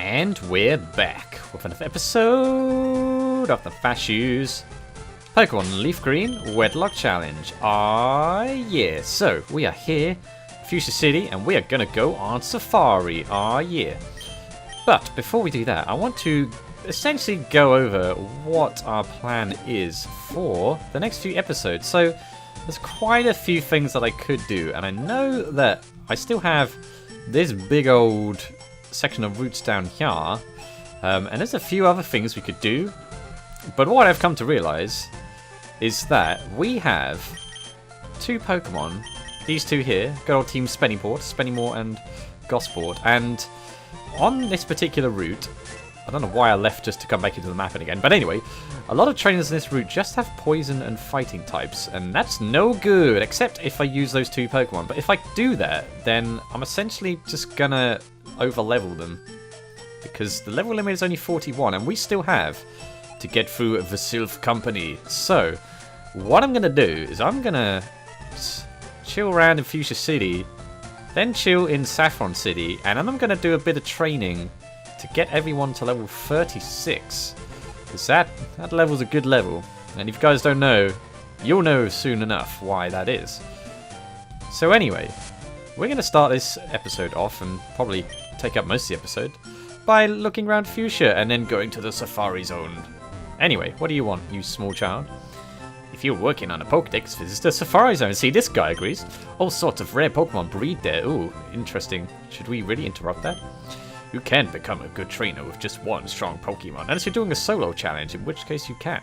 And we're back with another episode of Nefashuu's Pokemon LeafGreen Wedlocke Challenge. Yeah. So, we are here, Fuchsia City, and we are going to go on safari. Yeah. But, before we do that, I want to essentially go over what our plan is for the next few episodes. So, there's quite a few things that I could do, and I know that I still have this big old section of routes down here, and there's a few other things we could do, but what I've come to realize is that we have two Pokemon, these two here, good old team Spennymoor and Gosport, and on this particular route, I don't know why I left just to come back into the map again, but anyway, a lot of trainers in this route just have poison and fighting types, and that's no good, except if I use those two Pokemon. But if I do that, then I'm essentially just gonna over-level them, because the level limit is only 41, and we still have to get through the Sylph Company. So, what I'm gonna do is I'm gonna chill around in Fuchsia City, then chill in Saffron City, and then I'm gonna do a bit of training to get everyone to level 36. Because that level's a good level. And if you guys don't know, you'll know soon enough why that is. So anyway, we're going to start this episode off, and probably take up most of the episode, by looking around Fuchsia and then going to the Safari Zone. Anyway, what do you want, you small child? If you're working on a Pokedex, visit the Safari Zone. See, this guy agrees. All sorts of rare Pokemon breed there. Ooh, interesting. Should we really interrupt that? You can become a good trainer with just one strong Pokemon, unless you're doing a solo challenge, in which case you can.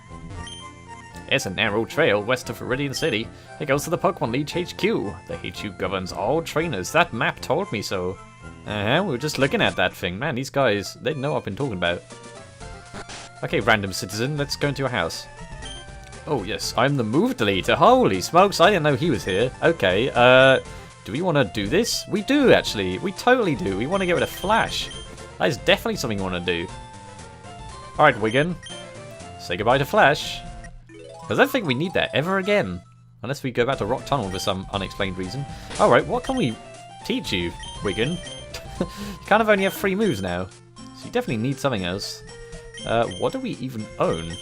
There's a narrow trail west of Viridian City. It goes to the Pokemon League HQ. The HQ governs all trainers. That map told me so. We were just looking at that thing. Man, these guys, they know what I've been talking about. Okay, random citizen, let's go into your house. Oh yes, I'm the move deleter. Holy smokes, I didn't know he was here. Okay, do we want to do this? We do, actually. We totally do. We want to get rid of Flash. That is definitely something we want to do. Alright, Wigan. Say goodbye to Flash. Because I don't think we need that ever again. Unless we go back to Rock Tunnel for some unexplained reason. Alright, what can we teach you, Wigan? You kind of only have 3 moves now. So you definitely need something else. What do we even own?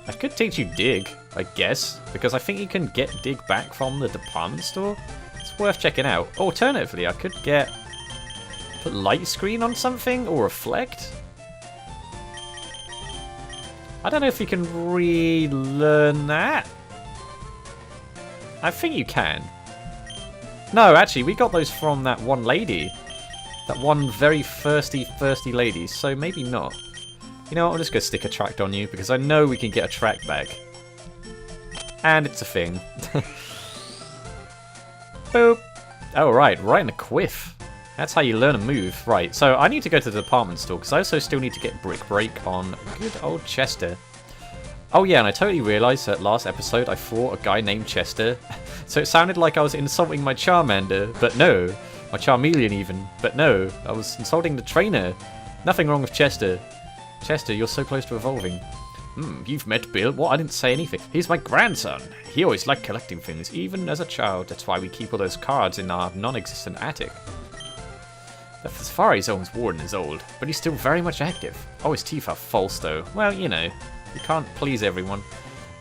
I could teach you Dig, I guess. Because I think you can get Dig back from the department store. It's worth checking out. Alternatively, I could put Light Screen on something or Reflect. I don't know if you can relearn that. I think you can. No, actually, we got those from that one lady. That one very thirsty lady, so maybe not. You know what, I'll just go stick a tract on you, because I know we can get a tract back. And it's a thing. Boop. Oh, right in the quiff. That's how you learn a move. Right, so I need to go to the department store, because I also still need to get Brick Break on good old Chester. Oh yeah, and I totally realised that last episode I fought a guy named Chester. So it sounded like I was insulting my Charmander, but no. My Charmeleon even, but no. I was insulting the trainer. Nothing wrong with Chester. Chester, you're so close to evolving. You've met Bill. What? I didn't say anything. He's my grandson. He always liked collecting things, even as a child. That's why we keep all those cards in our non-existent attic. The Safari Zone's warden is old, but he's still very much active. Oh, his teeth are false, though. Well, you know, you can't please everyone.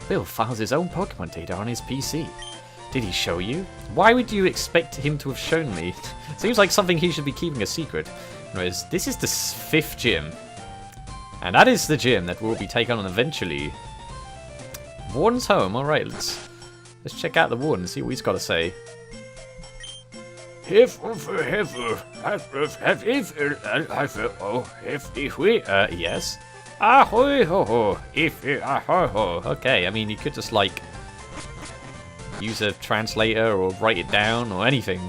Bill files his own Pokemon data on his PC. Did he show you? Why would you expect him to have shown me? Seems like something he should be keeping a secret. Anyways, this is the 5th gym. And that is the gym that we'll be taking on eventually. Warden's home. Alright, let's check out the warden and see what he's got to say. Yes. Okay, I mean, you could just, like, use a translator or write it down or anything.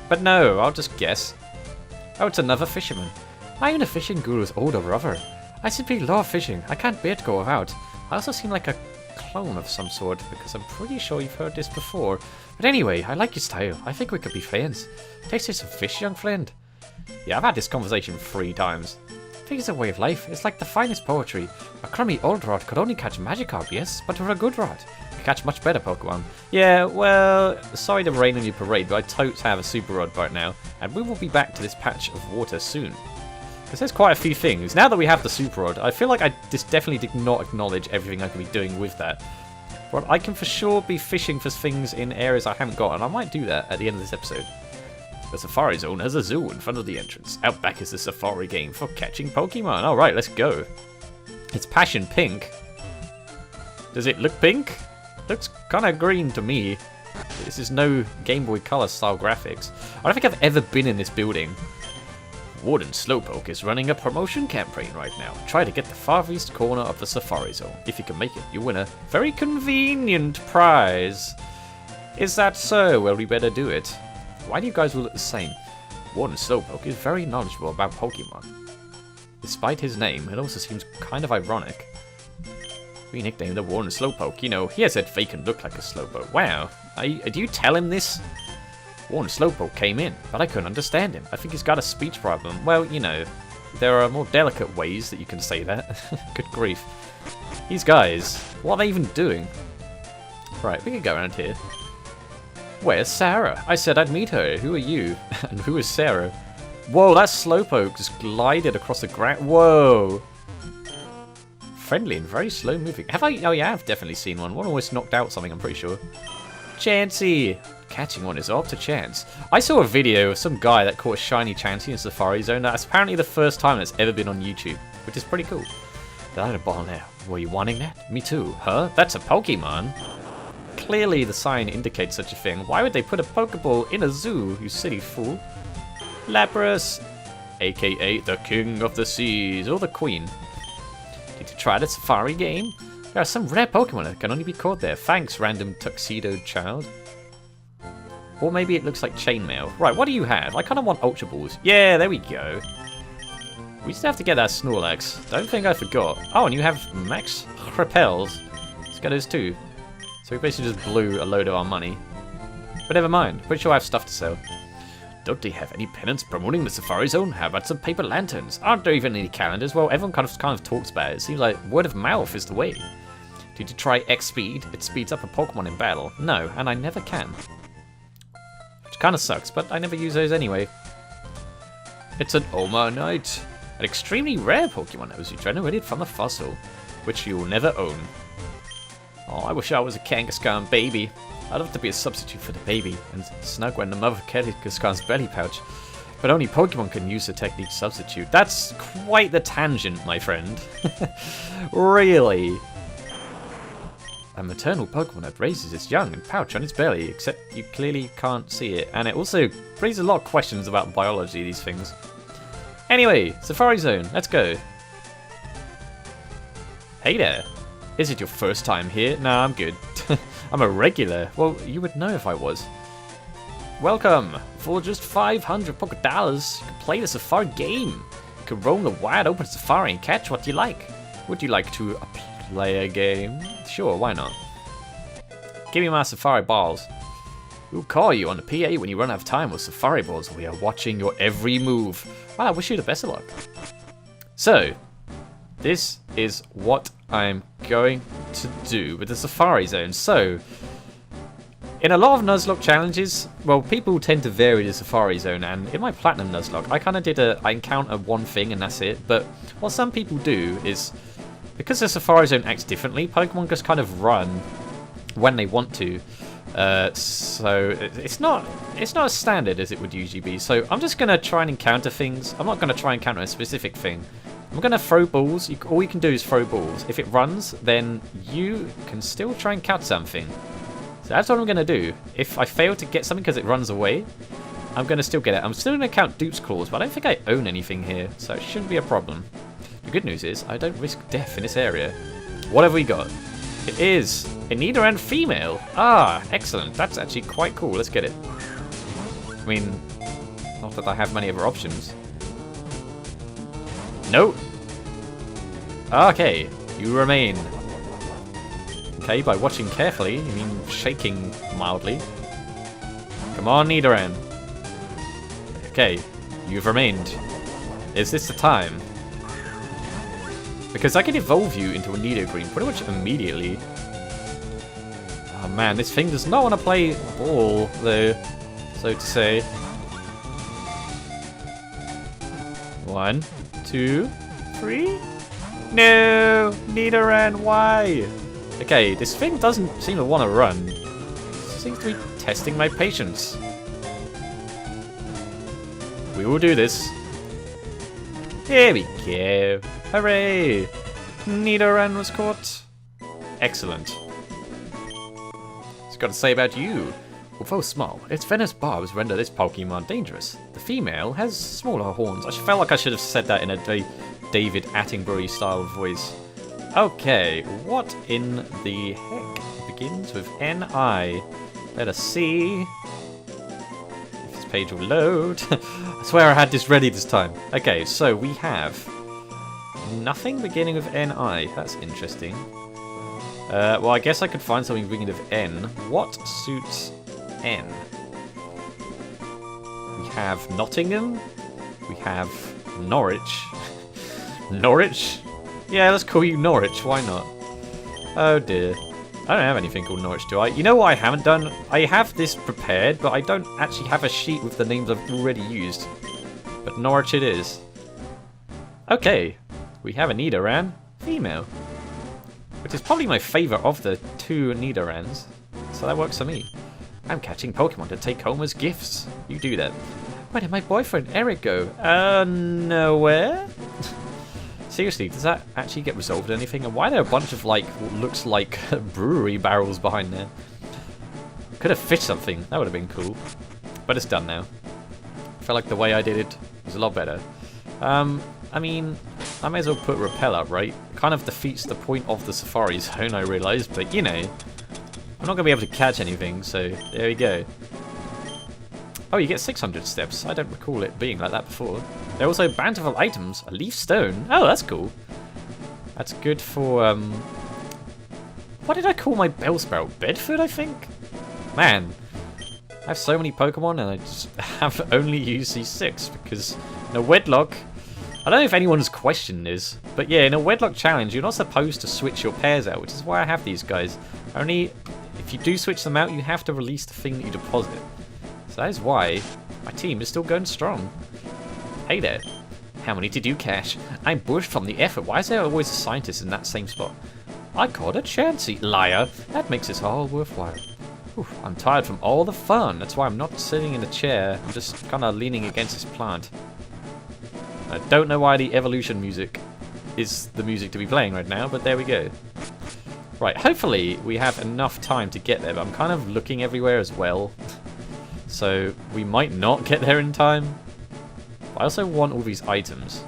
But no, I'll just guess. Oh, it's another fisherman. I'm the fishing guru's older brother. I simply love fishing. I can't bear to go without. I also seem like a clone of some sort, because I'm pretty sure you've heard this before. But anyway, I like your style. I think we could be friends. Taste some fish, young friend? Yeah, I've had this conversation 3 times. Fish is a way of life. It's like the finest poetry. A crummy old rod could only catch Magikarp, yes, but with a good rod, you catch much better Pokemon. Yeah, well, sorry to rain on your parade, but I totes have a super rod right now, and we will be back to this patch of water soon. This says quite a few things. Now that we have the super rod, I feel like I just definitely did not acknowledge everything I could be doing with that. But I can for sure be fishing for things in areas I haven't got, and I might do that at the end of this episode. The Safari Zone has a zoo in front of the entrance. Out back is the safari game for catching Pokemon. Alright, let's go. It's passion pink. Does it look pink? Looks kind of green to me. This is no Game Boy Color style graphics. I don't think I've ever been in this building. Warden Slowpoke is running a promotion campaign right now. Try to get the farthest corner of the Safari Zone. If you can make it, you win a very convenient prize. Is that so? Well, we better do it. Why do you guys all look the same? Warden Slowpoke is very knowledgeable about Pokemon. Despite his name, it also seems kind of ironic. We nicknamed the Warden Slowpoke. You know, he has that vacant look like a Slowpoke. Wow. Do you tell him this? Warden Slowpoke came in, but I couldn't understand him. I think he's got a speech problem. Well, you know, there are more delicate ways that you can say that. Good grief. These guys, what are they even doing? Right, we can go around here. Where's Sarah? I said I'd meet her. Who are you? And who is Sarah? Whoa, that Slowpoke just glided across the ground. Whoa. Friendly and very slow moving. Have I? Oh yeah, I've definitely seen one. One almost knocked out something, I'm pretty sure. Chansey! Catching one is up to chance. I saw a video of some guy that caught a shiny Chansey in Safari Zone. That's apparently the first time it's ever been on YouTube, which is pretty cool. Did I have a ball now? Were you wanting that? Me too. Huh? That's a Pokemon. Clearly the sign indicates such a thing. Why would they put a Pokeball in a zoo, you silly fool? Lapras, aka the King of the Seas, or the Queen. Did you try the Safari game? There are some rare Pokemon that can only be caught there. Thanks, random tuxedoed child. Or maybe it looks like chainmail. Right, what do you have? I kind of want Ultra Balls. Yeah, there we go. We still have to get that Snorlax. Don't think I forgot. Oh, and you have Max Repels. Let's get those too. So we basically just blew a load of our money. But never mind. Pretty sure I have stuff to sell. Don't they have any pennants promoting the Safari Zone? How about some paper lanterns? Aren't there even any calendars? Well, everyone kind of talks about it. It seems like word of mouth is the way. Did you try X Speed? It speeds up a Pokemon in battle. No, and I never can. Which kind of sucks, but I never use those anyway. It's an Omanite. An extremely rare Pokemon that was generated from a fossil, which you will never own. Oh, I wish I was a Kangaskhan baby. I'd love to be a substitute for the baby and snug when the mother Kangaskhan's belly pouch. But only Pokemon can use the technique substitute. That's quite the tangent, my friend. Really? A maternal Pokemon that raises its young and pouch on its belly, except you clearly can't see it. And it also raises a lot of questions about biology, these things. Anyway, Safari Zone, let's go. Hey there. Is it your first time here? Nah, I'm good. I'm a regular. Well, you would know if I was. Welcome. For just 500 Poké Dollars, you can play the Safari game. You can roam the wide open Safari and catch what you like. Would you like to play a game? Sure, why not? Give me my Safari balls. We'll call you on the PA when you run out of time with Safari balls. We are watching your every move. Well, I wish you the best of luck. So, this is what I'm going to do with the Safari Zone. So, in a lot of Nuzlocke challenges, well, people tend to vary the Safari Zone, and in my Platinum Nuzlocke, I kind of did I encounter one thing and that's it. But what some people do is, because the Safari Zone acts differently, Pokemon just kind of run when they want to. So it's not as standard as it would usually be. So I'm just gonna try and encounter things. I'm not gonna try and encounter a specific thing. I'm gonna throw balls. All you can do is throw balls. If it runs, then you can still try and catch something. So that's what I'm gonna do. If I fail to get something because it runs away, I'm gonna still get it. I'm still gonna count Dupe's Claws, but I don't think I own anything here, so it shouldn't be a problem. The good news is I don't risk death in this area. What have we got? It is a Nidoran female. Ah, excellent. That's actually quite cool. Let's get it. I mean, not that I have many other options. No. Okay, you remain. Okay, by watching carefully, you mean shaking mildly. Come on, Nidoran. Okay, you've remained. Is this the time? Because I can evolve you into a LeafGreen pretty much immediately. Oh man, this thing does not want to play ball, though, so to say. 1, 2, 3. No! Nidoran, why? Okay, this thing doesn't seem to want to run. It seems to be testing my patience. We will do this. Here we go. Hooray! Nidoran was caught. Excellent. What's got to say about you? Although small, its venomous barbs render this Pokemon dangerous. The female has smaller horns. I felt like I should have said that in a David Attenborough style voice. Okay, what in the heck begins with N-I? Let us see if this page will load. I swear I had this ready this time. Okay, so we have nothing beginning with N-I. That's interesting. Well, I guess I could find something beginning with N. What suits N? We have Nottingham. We have Norwich. Norwich? Yeah, let's call you Norwich. Why not? Oh dear. I don't have anything called Norwich, do I? You know what I haven't done? I have this prepared, but I don't actually have a sheet with the names I've already used. But Norwich it is. Okay. We have a Nidoran. Female. Which is probably my favourite of the two Nidorans. So that works for me. I'm catching Pokemon to take home as gifts. You do that. Where did my boyfriend Eric go? Nowhere? Seriously, does that actually get resolved or anything? And why are there a bunch of, like, what looks like brewery barrels behind there? Could have fished something. That would have been cool. But it's done now. I felt like the way I did it was a lot better. I mean, I may as well put repel up, right? It kind of defeats the point of the Safari Zone, I realise. But, you know, I'm not going to be able to catch anything, so there we go. Oh, you get 600 steps. I don't recall it being like that before. There are also bountiful items. A leaf stone. Oh, that's cool. That's good for, what did I call my Bellsprout? Bedford, I think? Man, I have so many Pokemon and I just have only used these 6 because in a Wedlocke, I don't know if anyone's questioned this, but yeah, in a Wedlocke challenge, you're not supposed to switch your pairs out, which is why I have these guys. Only if you do switch them out, you have to release the thing that you deposit. So that is why my team is still going strong. Hey there. How many did you cash? I'm bushed from the effort. Why is there always a scientist in that same spot? I caught a Chansey. Liar. That makes this all worthwhile. Whew, I'm tired from all the fun. That's why I'm not sitting in a chair. I'm just kind of leaning against this plant. I don't know why the evolution music is the music to be playing right now, but there we go. Right, hopefully we have enough time to get there, but I'm kind of looking everywhere as well. So we might not get there in time. But I also want all these items.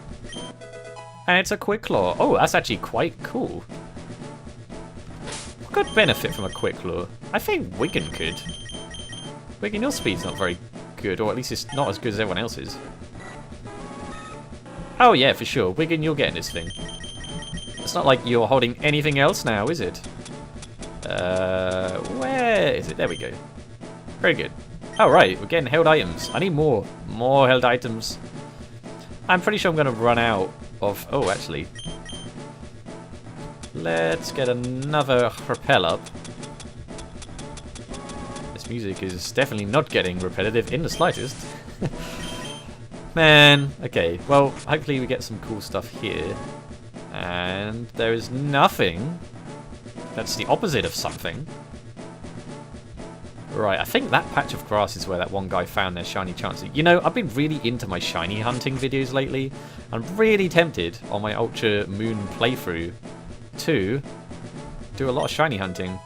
And it's a Quick Claw. Oh, that's actually quite cool. What could benefit from a Quick Claw? I think Wigan could. Wigan, your speed's not very good, or at least it's not as good as everyone else's. Oh yeah, for sure. Wigan, you're getting this thing. It's not like you're holding anything else now, is it? Where is it? There we go. Very good. Oh, right, we're getting held items. I need more. More held items. I'm pretty sure I'm going to run out of... Oh, actually. Let's get another repel up. This music is definitely not getting repetitive in the slightest. Man. Okay, well, hopefully we get some cool stuff here. And there is nothing. That's the opposite of something. Right, I think that patch of grass is where that one guy found their shiny Chansey. You know, I've been really into my shiny hunting videos lately. I'm really tempted on my Ultra Moon playthrough to do a lot of shiny hunting.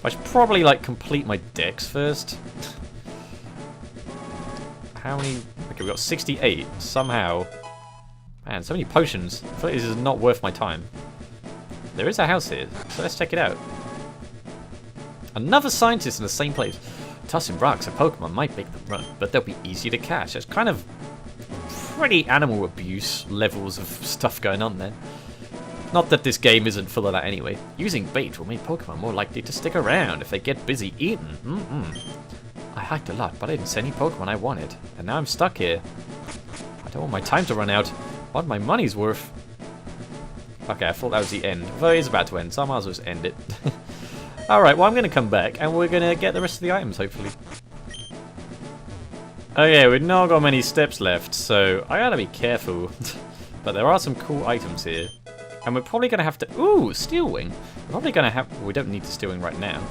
I should probably, like, complete my decks first. How many... Okay, we got 68. Somehow... Man, so many potions. I feel like this is not worth my time. There is a house here, so let's check it out. Another scientist in the same place. Tossing rocks at Pokemon might make them run, but they'll be easy to catch. There's kind of pretty animal abuse levels of stuff going on there. Not that this game isn't full of that anyway. Using bait will make Pokemon more likely to stick around if they get busy eating. I hiked a lot, but I didn't see any Pokemon I wanted. And now I'm stuck here. I don't want my time to run out. I want my money's worth. Okay, I thought that was the end. Although it is about to end, so I might as well just end it. Alright, well I'm going to come back and we're going to get the rest of the items, hopefully. Okay, we've not got many steps left, so I gotta be careful. But there are some cool items here. And we're probably gonna have to... Ooh, steel wing. We're probably gonna have... We don't need the steel wing right now.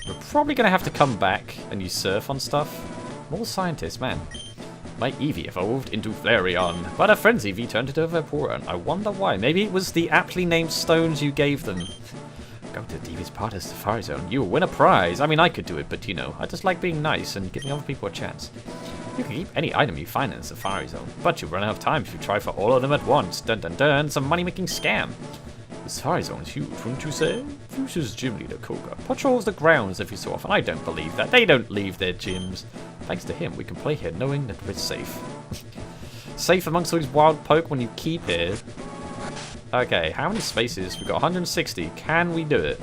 We're probably gonna have to come back and use surf on stuff. More scientists, man. My Eevee evolved into Flareon, but a friend's Eevee turned into a Vaporeon. I wonder why. Maybe it was the aptly named stones you gave them. Go to the deepest part of the Safari Zone. You'll win a prize. I mean, I could do it, but you know, I just like being nice and giving other people a chance. You can keep any item you find in the Safari Zone, but you'll run out of time if you try for all of them at once. Dun dun dun, some money-making scam. The Safari Zone is huge, wouldn't you say? Fuchsia's gym leader, Koga, patrols the grounds every so often. I don't believe that. They don't leave their gyms. Thanks to him, we can play here knowing that we're safe. Safe amongst all these wild Pokemon you keep here. Okay, how many spaces? We've got 160. Can we do it?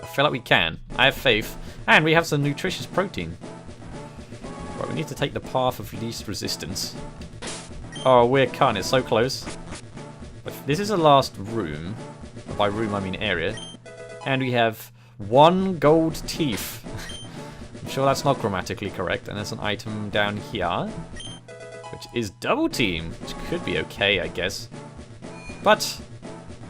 I feel like we can. I have faith. And we have some nutritious protein. Right, we need to take the path of least resistance. Oh, we're cutting it so close. This is the last room. By room, I mean area. And we have 1 gold teeth. I'm sure that's not grammatically correct. And there's an item down here. Which is double team. Which could be okay, I guess. But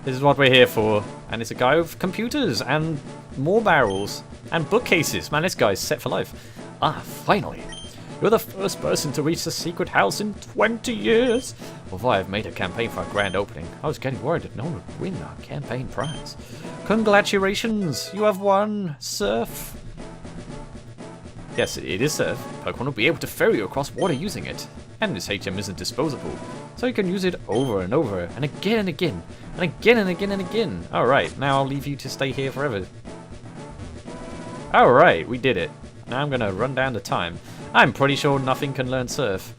this is what we're here for, and it's a guy with computers and more barrels and bookcases. Man, this guy's set for life. Ah, finally. You're the first person to reach the secret house in 20 years. Although I've made a campaign for a grand opening, I was getting worried that no one would win our campaign prize. Congratulations, you have won, Surf. Yes, it is Surf. Pokemon will be able to ferry you across water using it. And this HM isn't disposable, so you can use it over and over, and again and again, and again and again and again. Alright, now I'll leave you to stay here forever. Alright, we did it. Now I'm going to run down the time. I'm pretty sure nothing can learn Surf.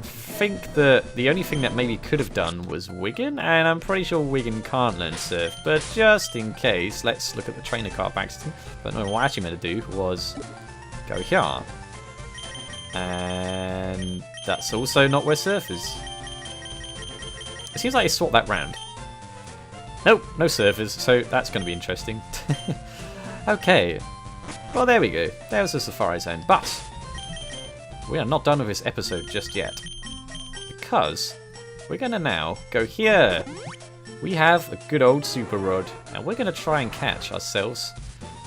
I think that the only thing that maybe could have done was Wiggin, and I'm pretty sure Wiggin can't learn Surf. But just in case, let's look at the trainer card back. But no, what I actually meant to do was go here. And that's also not where Surf is. It seems like they swapped that round. Nope, no surfers, so that's going to be interesting. Okay, well there we go. There's the Safari Zone, but we are not done with this episode just yet. Because we're going to now go here. We have a good old Super Rod, and we're going to try and catch ourselves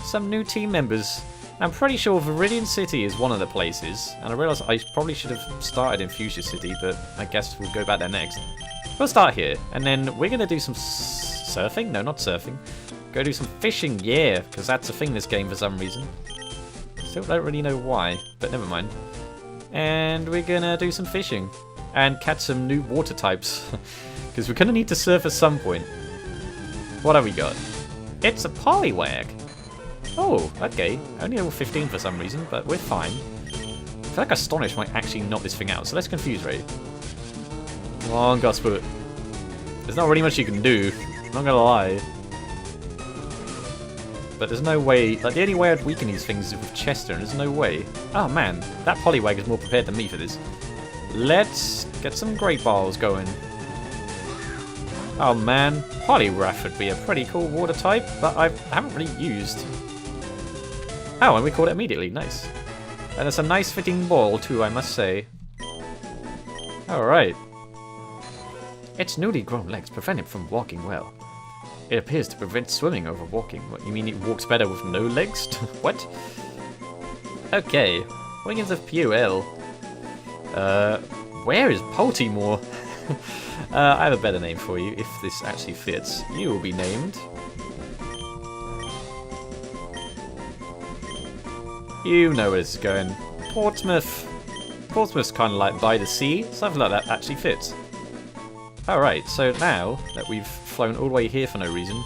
some new team members. I'm pretty sure Viridian City is one of the places, and I realise I probably should have started in Fuchsia City, but I guess we'll go back there next. We'll start here, and then we're going to do some surfing? No, not surfing. Go do some fishing, yeah, because that's a thing in this game for some reason. Still don't really know why, but never mind. And we're going to do some fishing, and catch some new water types, because we're going to need to surf at some point. What have we got? It's a Poliwag. Oh, okay. Only level 15 for some reason, but we're fine. I feel like Astonish might actually knock this thing out, so let's Confuse Ray. Come on, Gosput. There's not really much you can do, I'm not gonna lie. But there's no way, like the only way I'd weaken these things is with Chester, and there's no way. Oh man, that Poliwag is more prepared than me for this. Let's get some Great Balls going. Oh man, Poliwrath would be a pretty cool water type, but I haven't really used. Oh, and we caught it immediately, nice. And it's a nice fitting ball too, I must say. Alright. Its newly grown legs prevent it from walking well. It appears to prevent swimming over walking. What, you mean it walks better with no legs? What? Okay, Wings of Puel. Where is Poltimore? I have a better name for you, if this actually fits. You will be named... You know where this is going. Portsmouth. Portsmouth's kind of like by the sea. Something like that actually fits. Alright, so now that we've flown all the way here for no reason,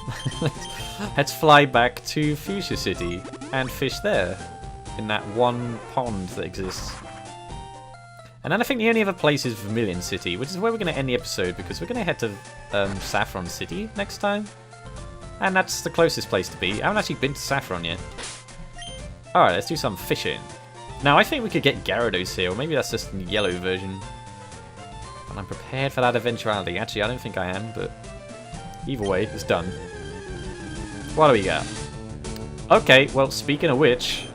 let's fly back to Fuchsia City and fish there. In that one pond that exists. And then I think the only other place is Vermilion City, which is where we're going to end the episode because we're going to head to Saffron City next time. And that's the closest place to be. I haven't actually been to Saffron yet. Alright, let's do some fishing. Now, I think we could get Gyarados here, or maybe that's just the yellow version. And I'm prepared for that eventuality. Actually, I don't think I am, but either way, it's done. What do we got? Okay, well, speaking of which,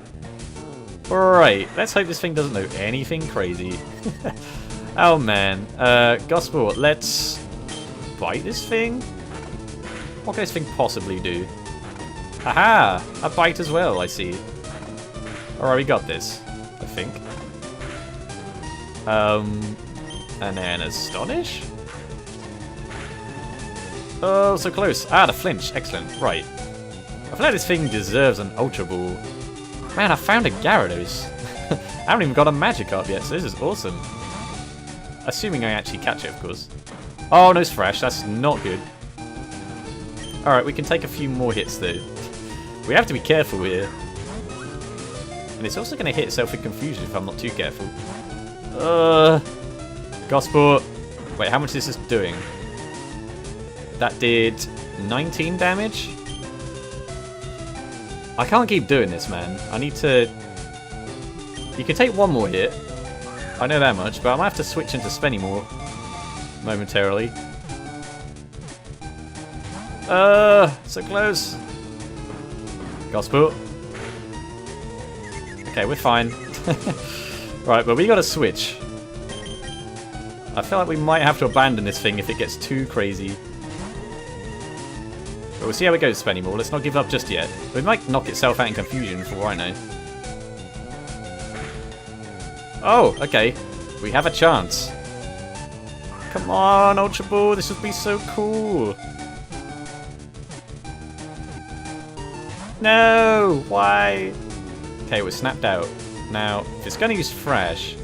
Alright, let's hope this thing doesn't know anything crazy. Oh man. Gospel, let's bite this thing? What can this thing possibly do? Aha! A bite as well, I see. Alright, we got this, I think. And then Astonish? Oh, so close. Ah, the flinch. Excellent. Right. I feel like this thing deserves an Ultra Ball. Man, I found a Gyarados. I haven't even got a Magikarp yet, so this is awesome. Assuming I actually catch it, of course. Oh, no Thrash. That's not good. Alright, we can take a few more hits, though. We have to be careful here. And it's also going to hit itself with confusion if I'm not too careful. Gosport. Wait, how much is this doing? That did 19 damage? I can't keep doing this, man. I need to... You can take one more hit. I know that much, but I might have to switch into Spenimore momentarily. So close. Gosport. Okay, we're fine. Right, but we gotta switch. I feel like we might have to abandon this thing if it gets too crazy. But we'll see how it goes, Spenimore. Let's not give up just yet. It might knock itself out in confusion for all I know. Oh, okay. We have a chance. Come on, Ultra Ball. This would be so cool. No! Why? Okay, we're snapped out. Now, if it's going to use Thrash...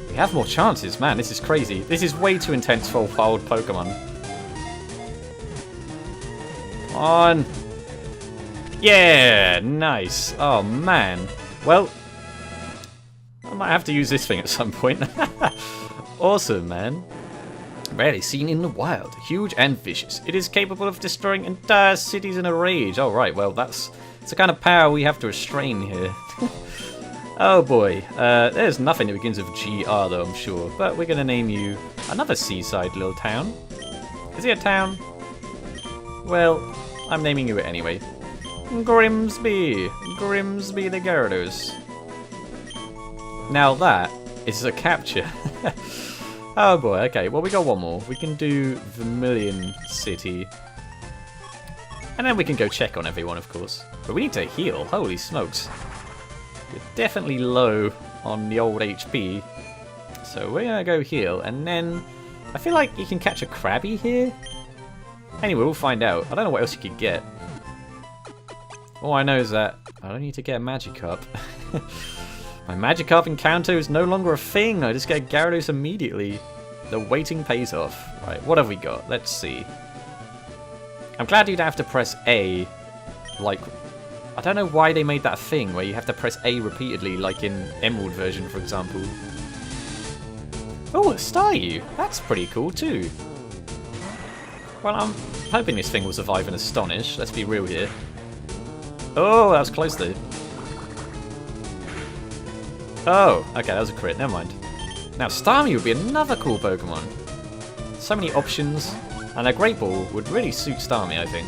We have more chances. Man, this is crazy. This is way too intense for a wild Pokemon. Come on. Yeah! Nice. Oh, man. Well, I might have to use this thing at some point. Awesome, man. Rarely seen in the wild. Huge and vicious. It is capable of destroying entire cities in a rage. Oh, right. Well, that's the kind of power we have to restrain here. Oh, boy. There's nothing that begins with GR, though, I'm sure. But we're going to name you another seaside little town. Is it a town? Well, I'm naming you it anyway. Grimsby. Grimsby the Gyarados. Now that is a capture. Oh boy, okay, well we got one more. We can do Vermilion City. And then we can go check on everyone, of course. But we need to heal, holy smokes. We're definitely low on the old HP. So we're gonna go heal, and then... I feel like you can catch a Krabby here? Anyway, we'll find out. I don't know what else you could get. All I know is that I don't need to get a Magikarp. My Magikarp encounter is no longer a thing. I just get a Gyarados immediately. The waiting pays off. Right, what have we got? Let's see. I'm glad you'd have to press A. Like, I don't know why they made that a thing where you have to press A repeatedly, like in Emerald version, for example. Oh, a Staryu. That's pretty cool too. Well, I'm hoping this thing will survive an Astonish. Let's be real here. Oh, that was close though. Oh, okay, that was a crit, never mind. Now, Starmie would be another cool Pokemon. So many options, and a Great Ball would really suit Starmie, I think.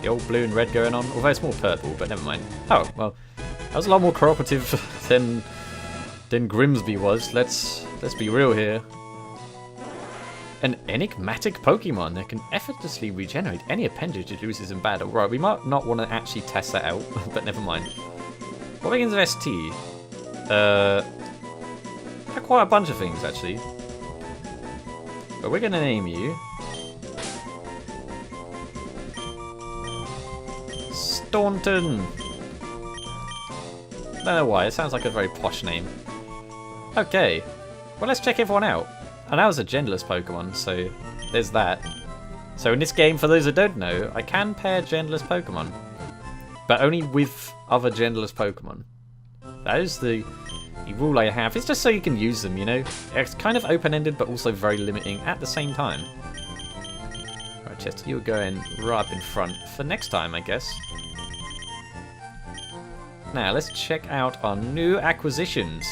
The old blue and red going on, although it's more purple, but never mind. Oh, well, that was a lot more cooperative than Grimsby was. Let's be real here. An enigmatic Pokemon that can effortlessly regenerate any appendage it loses in battle. Right, we might not want to actually test that out, but never mind. What begins with ST? Quite a bunch of things, actually. But we're going to name you... Staunton! Don't know why, it sounds like a very posh name. Okay, well let's check everyone out. And that was a genderless Pokemon, so there's that. So in this game, for those that don't know, I can pair genderless Pokemon. But only with other genderless Pokemon. That is the rule I have. It's just so you can use them, you know? It's kind of open-ended, but also very limiting at the same time. Right, Chester, you're going right up in front for next time, I guess. Now, let's check out our new acquisitions.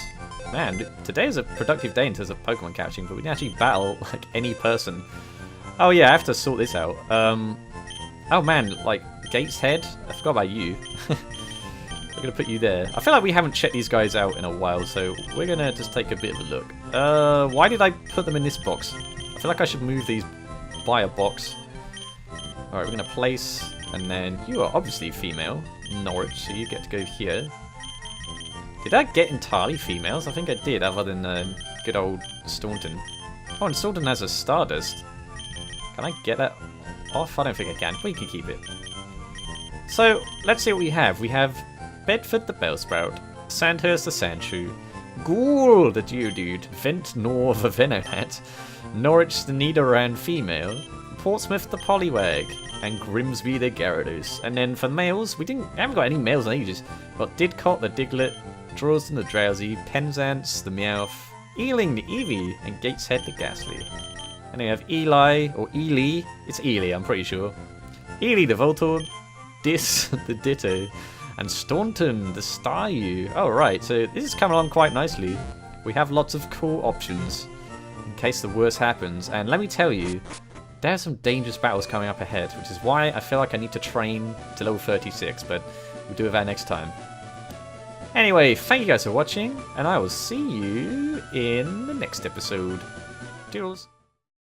Man, today is a productive day in terms of Pokemon catching, but we can actually battle, like, any person. Oh yeah, I have to sort this out. Oh man, like, Gates Head? I forgot about you. We're going to put you there. I feel like we haven't checked these guys out in a while, so we're going to just take a bit of a look. Why did I put them in this box? I feel like I should move these by a box. Alright, we're going to place, and then you are obviously female, Norwich, so you get to go here. Did I get entirely females? I think I did, other than good old Staunton. Oh, and Staunton has a Stardust. Can I get that off? I don't think I can. We can keep it. So, let's see what we have. We have Bedford the Bellsprout, Sandhurst the Sandshrew, Ghoul the Geodude, Ventnor the Venonat, Norwich the Nidoran female, Portsmouth the Poliwag, and Grimsby the Gyarados. And then for males, we haven't got any males in ages. We've got Didcot the Diglett, Drawsden the Drowsy, Penzance the Meowth, Ealing the Eevee, and Gateshead the Ghastly. And then we have Eli, or Ely, it's Ely I'm pretty sure, Ely the Voltorb, Dis the Ditto, and Staunton the Staryu. Oh right, so this is coming along quite nicely. We have lots of cool options in case the worst happens, and let me tell you, there are some dangerous battles coming up ahead, which is why I feel like I need to train to level 36, but we'll do that next time. Anyway, thank you guys for watching, and I will see you in the next episode. Toodles!